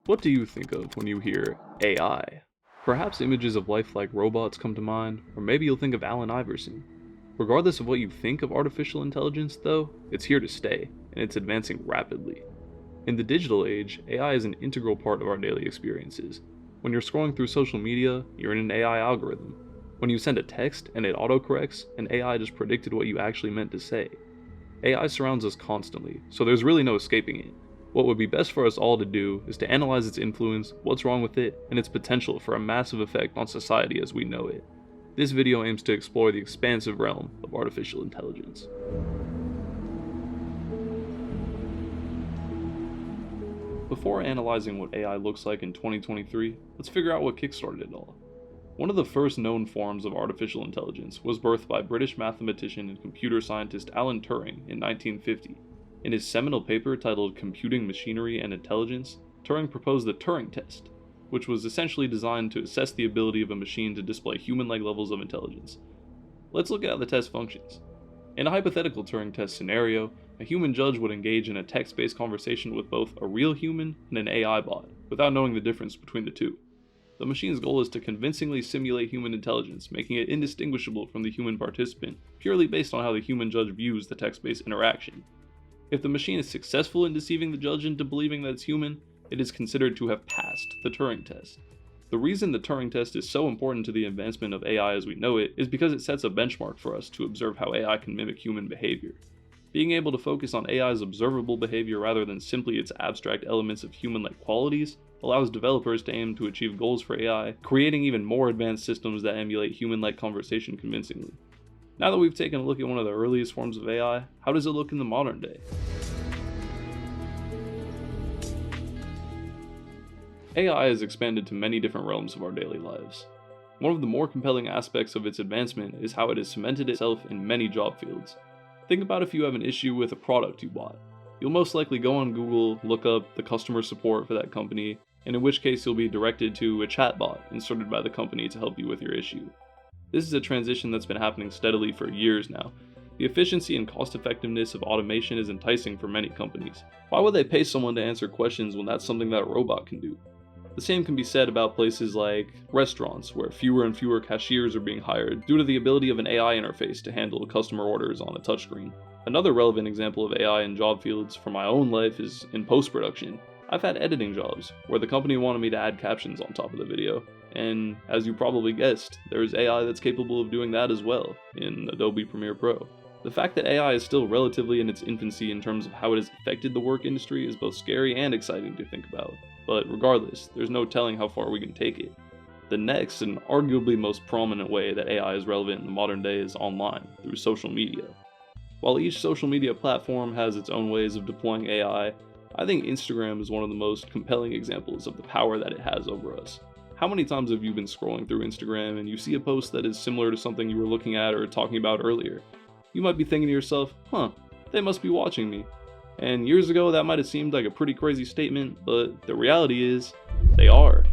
What do you think of when you hear AI? Perhaps images of lifelike robots come to mind, or maybe you'll think of Allen Iverson. Regardless of what you think of artificial intelligence, though, it's here to stay, and it's advancing rapidly. In the digital age, AI is an integral part of our daily experiences. When you're scrolling through social media, you're in an AI algorithm. When you send a text and it autocorrects, an AI just predicted what you actually meant to say. AI surrounds us constantly, so there's really no escaping it. What would be best for us all to do is to analyze its influence, what's wrong with it, and its potential for a massive effect on society as we know it. This video aims to explore the expansive realm of artificial intelligence. Before analyzing what AI looks like in 2023, let's figure out what kickstarted it all. One of the first known forms of artificial intelligence was birthed by British mathematician and computer scientist Alan Turing in 1950. In his seminal paper titled Computing Machinery and Intelligence, Turing proposed the Turing test, which was essentially designed to assess the ability of a machine to display human-like levels of intelligence. Let's look at how the test functions. In a hypothetical Turing test scenario, a human judge would engage in a text-based conversation with both a real human and an AI bot, without knowing the difference between the two. The machine's goal is to convincingly simulate human intelligence, making it indistinguishable from the human participant, purely based on how the human judge views the text-based interaction. If the machine is successful in deceiving the judge into believing that it's human, it is considered to have passed the Turing test. The reason the Turing test is so important to the advancement of AI as we know it is because it sets a benchmark for us to observe how AI can mimic human behavior. Being able to focus on AI's observable behavior rather than simply its abstract elements of human-like qualities allows developers to aim to achieve goals for AI, creating even more advanced systems that emulate human-like conversation convincingly. Now that we've taken a look at one of the earliest forms of AI, how does it look in the modern day? AI has expanded to many different realms of our daily lives. One of the more compelling aspects of its advancement is how it has cemented itself in many job fields. Think about if you have an issue with a product you bought. You'll most likely go on Google, look up the customer support for that company, and in which case you'll be directed to a chatbot inserted by the company to help you with your issue. This is a transition that's been happening steadily for years now. The efficiency and cost effectiveness of automation is enticing for many companies. Why would they pay someone to answer questions when that's something that a robot can do? The same can be said about places like restaurants, where fewer and fewer cashiers are being hired due to the ability of an AI interface to handle customer orders on a touchscreen. Another relevant example of AI in job fields for my own life is in post-production. I've had editing jobs, where the company wanted me to add captions on top of the video. And as you probably guessed, there's AI that's capable of doing that as well in Adobe Premiere Pro. The fact that AI is still relatively in its infancy in terms of how it has affected the work industry is both scary and exciting to think about. But regardless, there's no telling how far we can take it. The next and arguably most prominent way that AI is relevant in the modern day is online, through social media. While each social media platform has its own ways of deploying AI, I think Instagram is one of the most compelling examples of the power that it has over us. How many times have you been scrolling through Instagram and you see a post that is similar to something you were looking at or talking about earlier? You might be thinking to yourself, they must be watching me. And years ago that might have seemed like a pretty crazy statement, but the reality is, they are.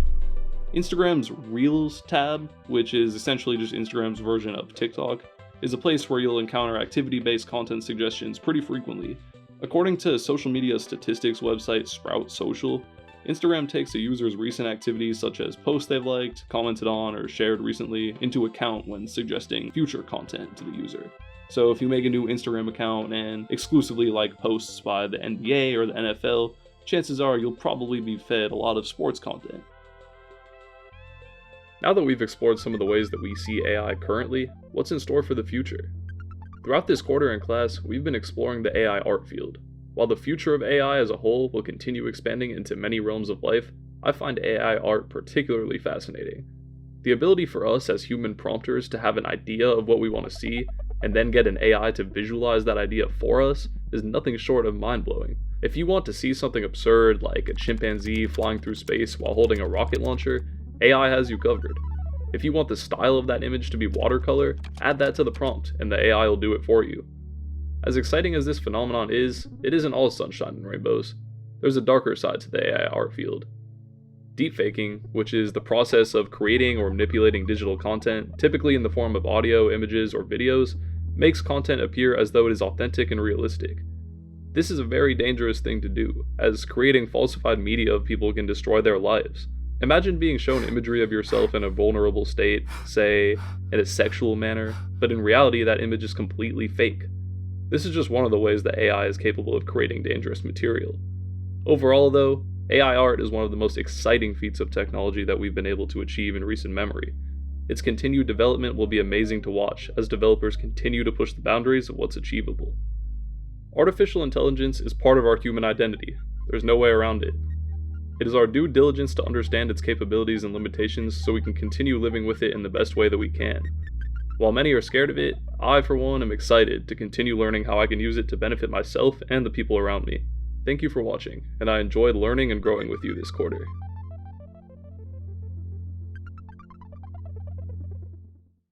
Instagram's Reels tab, which is essentially just Instagram's version of TikTok, is a place where you'll encounter activity-based content suggestions pretty frequently. According to social media statistics website Sprout Social, Instagram takes a user's recent activities such as posts they've liked, commented on, or shared recently into account when suggesting future content to the user. So if you make a new Instagram account and exclusively like posts by the NBA or the NFL, chances are you'll probably be fed a lot of sports content. Now that we've explored some of the ways that we see AI currently, what's in store for the future? Throughout this quarter in class, we've been exploring the AI art field. While the future of AI as a whole will continue expanding into many realms of life, I find AI art particularly fascinating. The ability for us as human prompters to have an idea of what we want to see, and then get an AI to visualize that idea for us, is nothing short of mind-blowing. If you want to see something absurd like a chimpanzee flying through space while holding a rocket launcher, AI has you covered. If you want the style of that image to be watercolor, add that to the prompt and the AI will do it for you. As exciting as this phenomenon is, it isn't all sunshine and rainbows. There's a darker side to the AI art field. Deepfaking, which is the process of creating or manipulating digital content, typically in the form of audio, images, or videos, makes content appear as though it is authentic and realistic. This is a very dangerous thing to do, as creating falsified media of people can destroy their lives. Imagine being shown imagery of yourself in a vulnerable state, say, in a sexual manner, but in reality that image is completely fake. This is just one of the ways that AI is capable of creating dangerous material. Overall though, AI art is one of the most exciting feats of technology that we've been able to achieve in recent memory. Its continued development will be amazing to watch as developers continue to push the boundaries of what's achievable. Artificial intelligence is part of our human identity. There's no way around it. It is our due diligence to understand its capabilities and limitations so we can continue living with it in the best way that we can. While many are scared of it, I for one am excited to continue learning how I can use it to benefit myself and the people around me. Thank you for watching, and I enjoyed learning and growing with you this quarter.